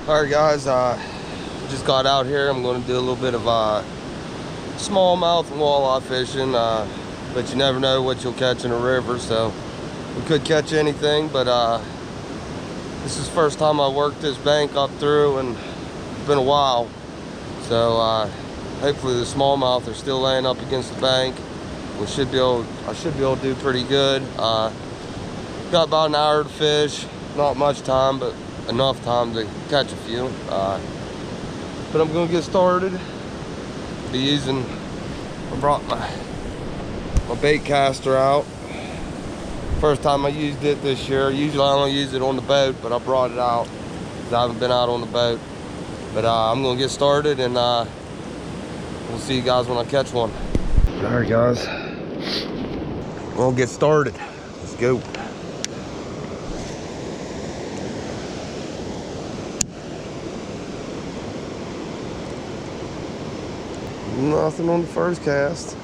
Alright guys, just got out here. I'm going to do a little bit of smallmouth and walleye fishing, but you never know what you'll catch in a river, so we could catch anything. But this is the first time I worked this bank up through, and it's been a while, so hopefully the smallmouth are still laying up against the bank. I should be able to do pretty good. Got about an hour to fish, not much time, but enough time to catch a few. But I'm gonna get started. I brought my bait caster out. First time I used it this year. Usually I don't use it on the boat, but I brought it out because I haven't been out on the boat. But I'm gonna get started, and we'll see you guys when I catch one. All right guys, we'll get started. Let's go. Nothing on the first cast.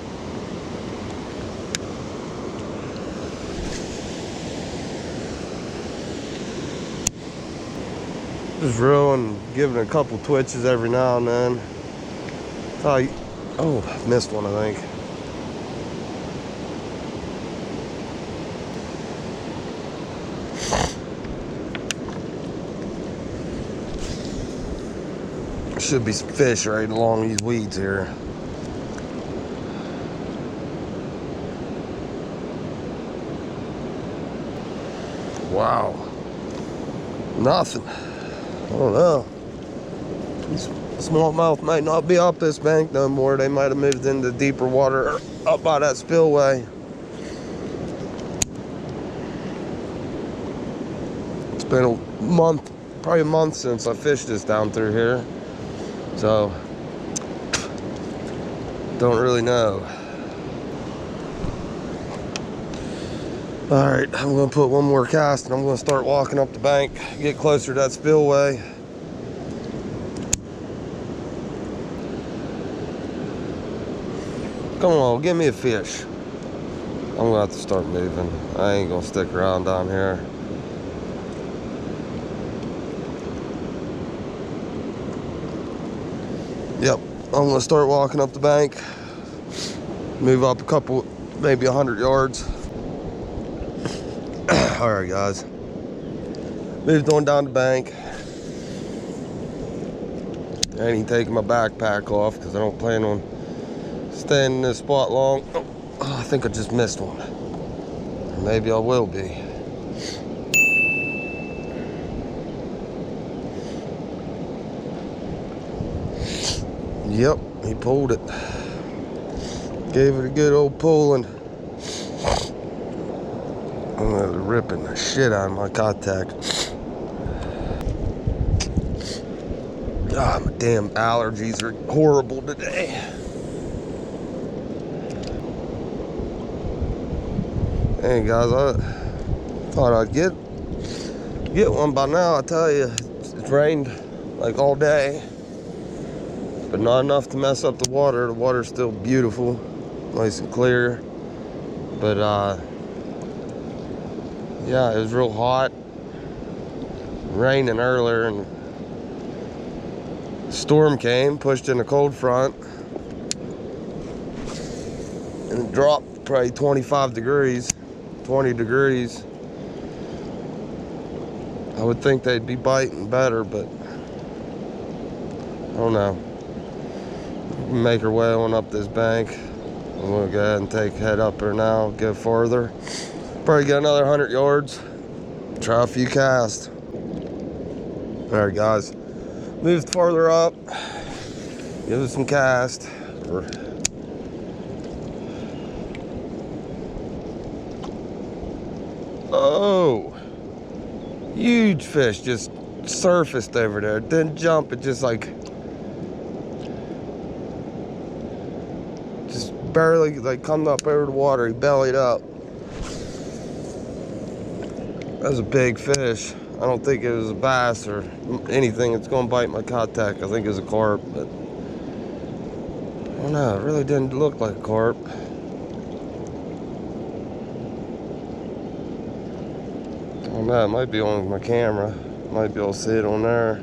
Just reeling, giving a couple twitches every now and then. Oh, missed one, I think. Should be some fish right along these weeds here. Wow, nothing. I don't know. These smallmouth might not be up this bank no more. They might have moved into deeper water up by that spillway. It's been a month, probably a month since I fished this down through here, so don't really know. All right, I'm gonna put one more cast and I'm gonna start walking up the bank, get closer to that spillway. Come on, give me a fish. I'm gonna have to start moving. I ain't gonna stick around down here. Yep, I'm gonna start walking up the bank, move up a couple, maybe 100 yards. All right guys, moved on down the bank. I ain't taking my backpack off because I don't plan on staying in this spot long. Oh, I think I just missed one. Maybe I will be. Yep, he pulled it. Gave it a good old pulling. I'm ripping the shit out of my contact. Ah, my damn allergies are horrible today. Hey guys, I thought I'd get one by now. I tell you, it's rained like all day, but not enough to mess up the water. The water's still beautiful, nice and clear. But yeah, it was real hot, raining earlier, and the storm came, pushed in a cold front, and it dropped probably 25 degrees, 20 degrees. I would think they'd be biting better, but I don't know. Make our way on up this bank. I'm gonna go ahead and head up there now, go farther. Probably get another 100 yards, try a few casts. All right guys, moved farther up, give it some cast. Oh, huge fish just surfaced over there. It didn't jump, it just barely come up over the water. He bellied up. That was a big fish. I don't think it was a bass or anything that's gonna bite my contact. I think it was a carp, but I don't know, it really didn't look like a carp. I don't know, it might be on my camera. Might be able to see it on there.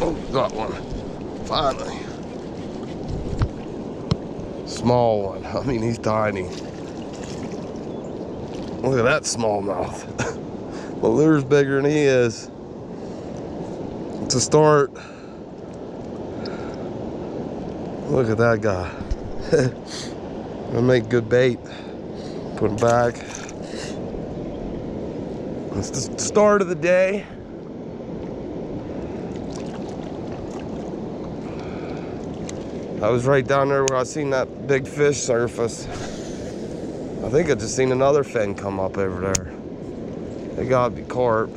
Oh, got one. Finally. Small one. I mean, he's tiny. Look at that smallmouth. The lure's bigger than he is. It's a start. Look at that guy. Gonna make good bait. Put him back. It's the start of the day. I was right down there where I seen that big fish surface. I think I just seen another fin come up over there. They gotta be carp.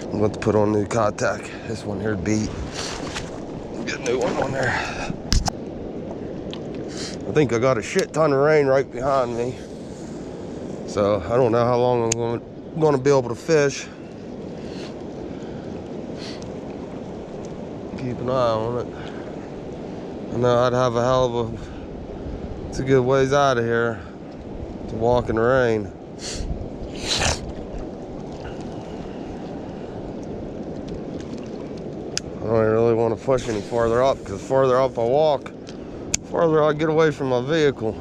I'm going to put on new contact. This one here beat. Get a new one on there. I think I got a shit ton of rain right behind me. So I don't know how long I'm going to be able to fish. Keep an eye on it. I know I'd have a hell of a... It's a good ways out of here to walk in the rain. I don't really want to push any farther up, because the farther up I walk, the farther I get away from my vehicle.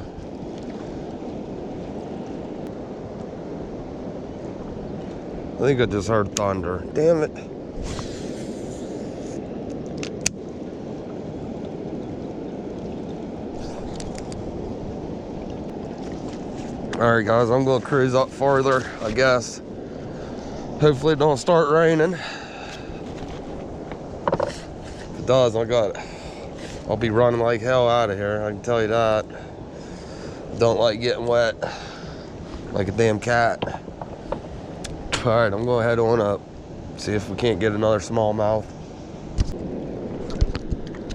I think I just heard thunder. Damn it. Alright guys, I'm going to cruise up farther, I guess. Hopefully it don't start raining. If it does, I'll be running like hell out of here, I can tell you that. Don't like getting wet like a damn cat. Alright, I'm going to head on up. See if we can't get another smallmouth.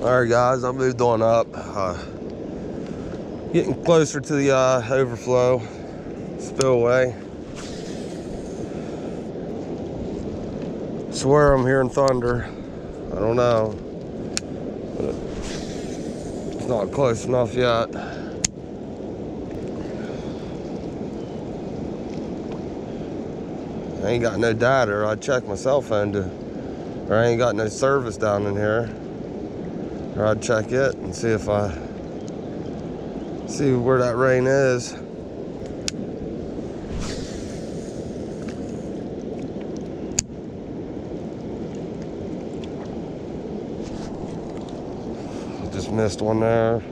Alright guys, I moved on up. Getting closer to the overflow, spillway. Swear I'm hearing thunder. I don't know. But it's not close enough yet. I ain't got no data. I checked my cell phone or I ain't got no service down in here. Or I'd check it and see where that rain is. I just missed one there.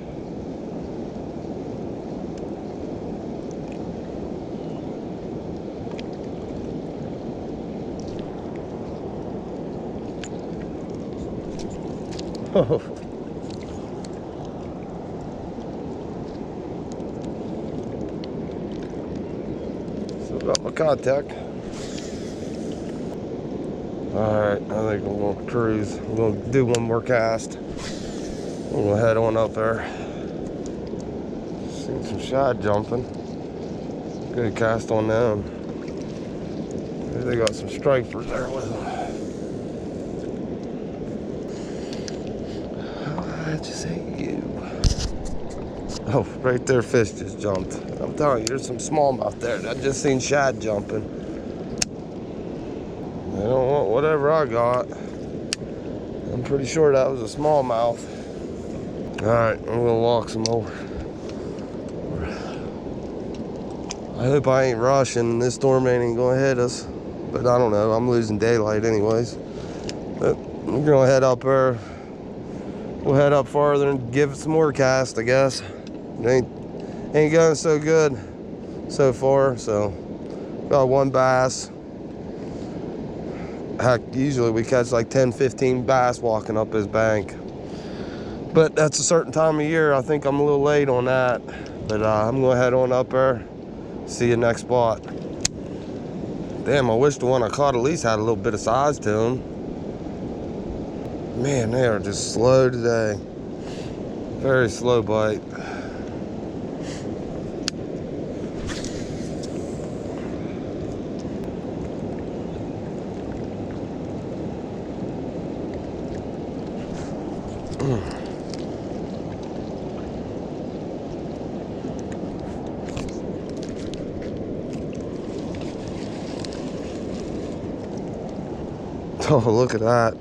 Oh. Got my contact. Alright, I think I'm going to cruise. I'm going to do one more cast. I'm going to head on up there. Seen some shad jumping. Good cast on them. Maybe they got some stripers there with them. I just hate you. Oh, right there, fish just jumped. I'm telling you, there's some smallmouth there. I just seen shad jumping. They don't want whatever I got. I'm pretty sure that was a smallmouth. Alright, I'm gonna walk some more. I hope I ain't rushing. This storm ain't gonna hit us. But I don't know, I'm losing daylight anyways. But we're gonna head up there. We'll head up farther and give it some more cast, I guess. It ain't going so good so far, so got one bass. Heck, usually we catch like 10-15 bass walking up this bank, but that's a certain time of year. I think I'm a little late on that, but I'm gonna head on up there, see you next spot. Damn, I wish the one I caught at least had a little bit of size to them. Man, they are just slow today. Very slow bite. Oh, look at that.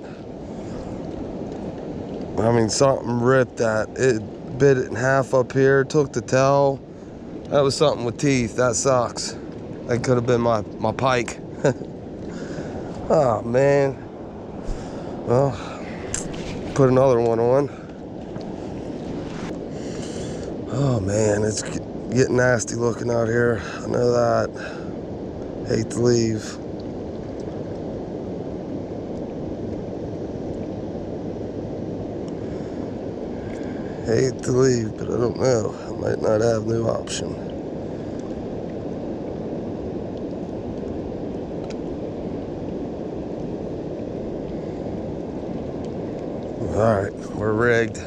I mean, something ripped that. It bit it in half up here, took the tail. That was something with teeth. That sucks. That could have been my pike. Oh, man. Well, put another one on. Oh, man, it's getting nasty looking out here. I know that. Hate to leave. Hate to leave, but I don't know. I might not have no option. Alright, we're rigged.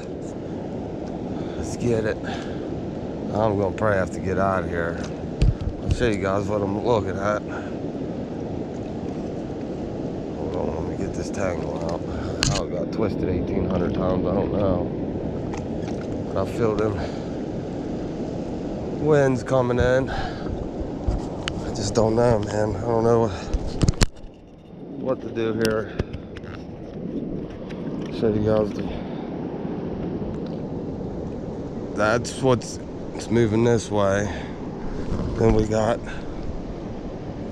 Let's get it. I'm gonna probably have to get out of here. I'll show you guys what I'm looking at. Hold on, let me get this tangle out. How it got twisted 1,800 times, I don't know. But I feel them winds coming in. I just don't know, man. I don't know what to do here. Show you guys that's what's moving this way. Then we got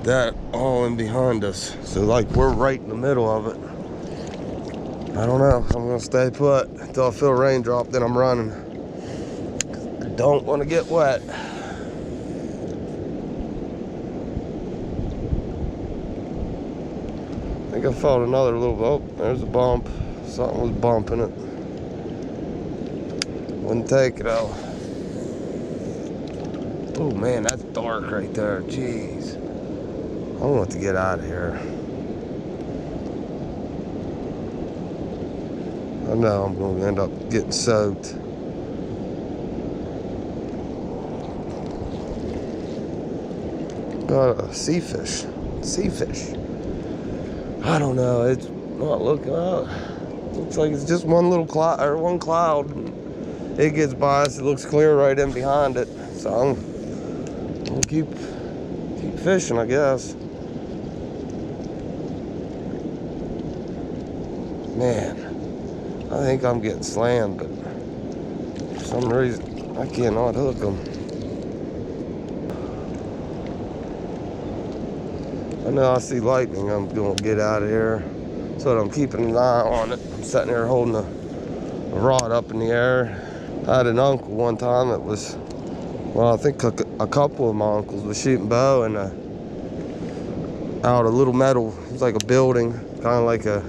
that all in behind us. So like we're right in the middle of it. I don't know. I'm gonna stay put until I feel a raindrop, then I'm running. I don't want to get wet. I think I felt another little, oh, there's a bump. Something was bumping it. Wouldn't take it though. Oh man, that's dark right there. Jeez. I want to get out of here. I know I'm going to end up getting soaked. Got a sea fish. I don't know. It's not looking out. Looks like it's just one little cloud or one cloud. It gets by us. It looks clear right in behind it. So I'm gonna keep fishing, I guess. Man, I think I'm getting slammed, but for some reason I cannot hook them. I know I see lightning. I'm gonna get out of here. So I'm keeping an eye on it. I'm sitting there holding a rod up in the air. I had an uncle one time that was, well, I think a couple of my uncles was shooting bow and out a little metal, it was like a building, kind of like a,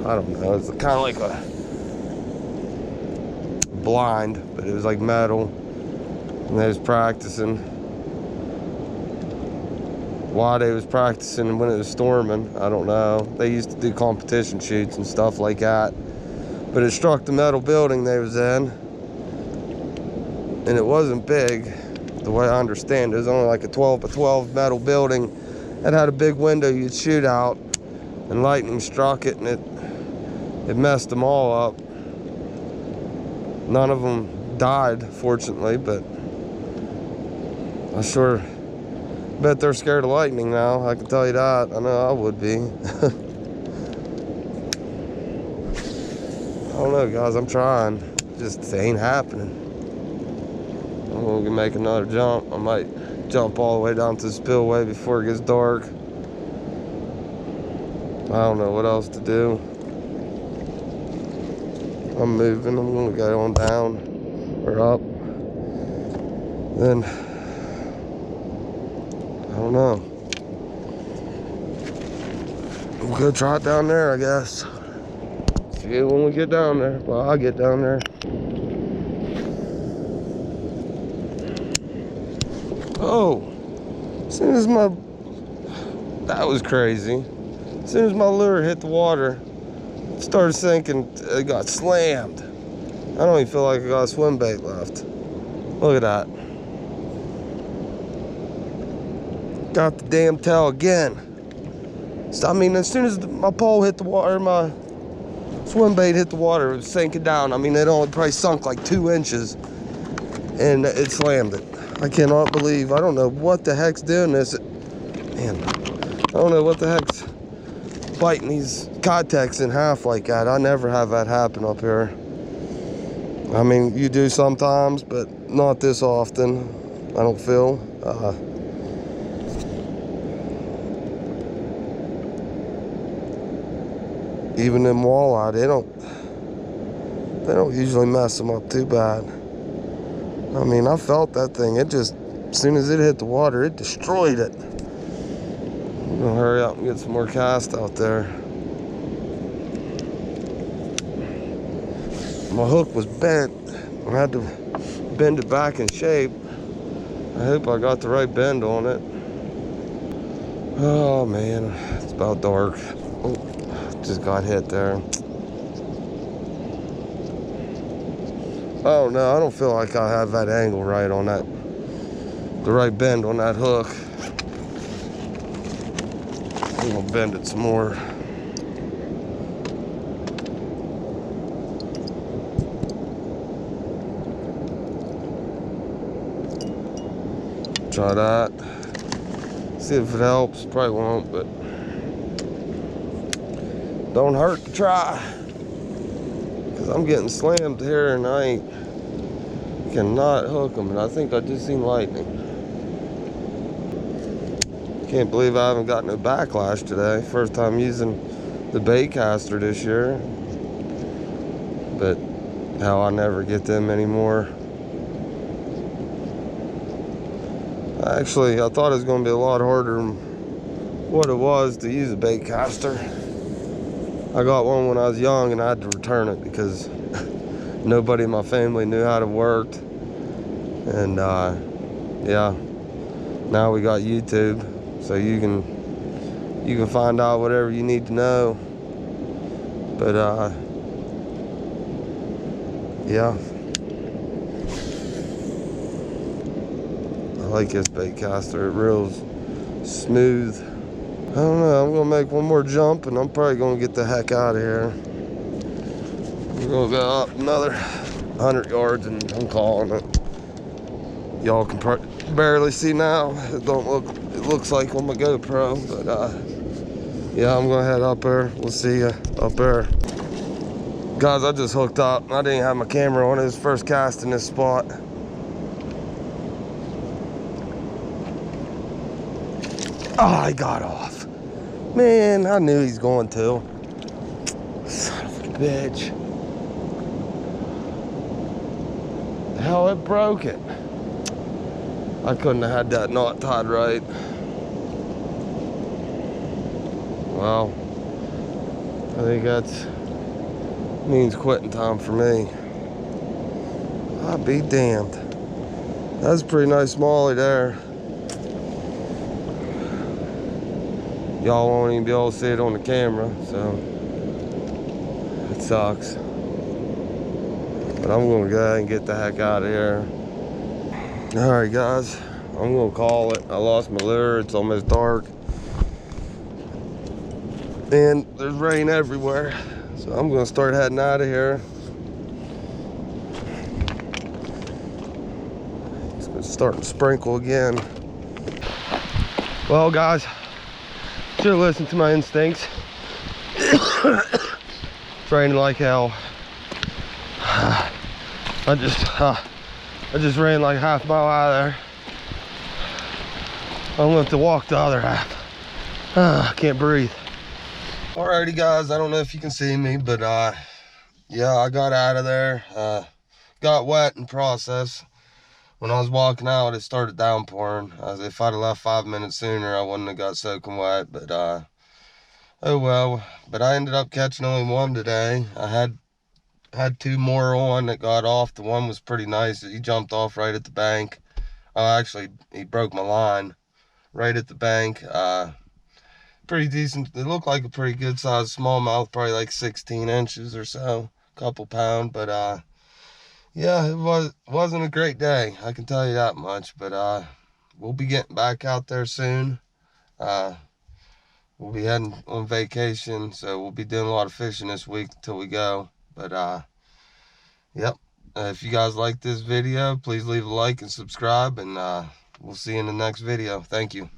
I don't know, it's kind of like a blind, but it was like metal, and they was practicing. Why they was practicing when it was storming, I don't know. They used to do competition shoots and stuff like that. But it struck the metal building they was in. And it wasn't big, the way I understand it. It was only like a 12 by 12 metal building. It had a big window you'd shoot out. And lightning struck it and it messed them all up. None of them died, fortunately, but I sure bet they're scared of lightning now. I can tell you that. I know I would be. I don't know, guys. I'm trying. Just it ain't happening. I'm gonna make another jump. I might jump all the way down to the spillway before it gets dark. I don't know what else to do. I'm moving. I'm gonna go on down or up. Then I don't know. We'll go try it down there, I guess. See it when we get down there. Well, I'll get down there. Oh, as soon as that was crazy. As soon as my lure hit the water, it started sinking, it got slammed. I don't even feel like I got a swim bait left. Look at that. Got the damn tail again. So, I mean, as soon as my pole hit the water, my swim bait hit the water, it was sinking down. I mean, it only probably sunk like 2 inches and it slammed it. I cannot believe, I don't know what the heck's doing this. Man, I don't know what the heck's biting these cottex in half like that. I never have that happen up here. I mean, you do sometimes, but not this often, I don't feel. Even them walleye, they don't usually mess them up too bad. I mean, I felt that thing. It just, as soon as it hit the water, it destroyed it. I'm gonna hurry up and get some more cast out there. My hook was bent. I had to bend it back in shape. I hope I got the right bend on it. Oh man, it's about dark. Oh, just got hit there. Oh no, I don't feel like I have that angle right on that, the right bend on that hook. I'm gonna bend it some more. Try that. See if it helps. Probably won't, but don't hurt to try. Cause I'm getting slammed here and I cannot hook them, and I think I just seen lightning. Can't believe I haven't got no backlash today. First time using the bait caster this year. But how I never get them anymore. Actually, I thought it was going to be a lot harder than what it was to use a bait caster. I got one when I was young and I had to return it because nobody in my family knew how it worked. And yeah, now we got YouTube, so you can find out whatever you need to know. But yeah, I like this bait caster. It reels smooth. I don't know, I'm gonna make one more jump and I'm probably gonna get the heck out of here. We're gonna go up another 100 yards and I'm calling it. Y'all can barely see now. It looks like on my GoPro, but yeah, I'm gonna head up there. We'll see you up there. Guys, I just hooked up. I didn't have my camera on. It was first cast in this spot. Oh, he got off. Man, I knew he's going to. Son of a bitch. Hell, it broke it. I couldn't have had that knot tied right. Well, I think that's means quitting time for me. I'll be damned. That's a pretty nice smallie there. Y'all won't even be able to see it on the camera, so it sucks. But I'm gonna go ahead and get the heck out of here. All right, guys, I'm gonna call it. I lost my lure. It's almost dark, and there's rain everywhere. So I'm gonna start heading out of here. It's gonna start to sprinkle again. Well, guys, should have listened to my instincts. It's raining like hell. I just ran like a half mile out of there. I'm gonna have to walk the other half. I can't breathe. Alrighty, guys, I don't know if you can see me, but yeah, I got out of there. Got wet in process. When I was walking out, it started downpouring. If I'd have left 5 minutes sooner, I wouldn't have got soaking wet, but oh well. But I ended up catching only one today. I had two more on that got off. The one was pretty nice. He jumped off right at the bank. Actually, he broke my line right at the bank. Pretty decent. It looked like a pretty good sized smallmouth, probably like 16 inches or so, couple pound. But yeah, it wasn't a great day, I can tell you that much. But we'll be getting back out there soon. We'll be heading on vacation, so we'll be doing a lot of fishing this week till we go. But yep, if you guys like this video, please leave a like and subscribe, and we'll see you in the next video. Thank you.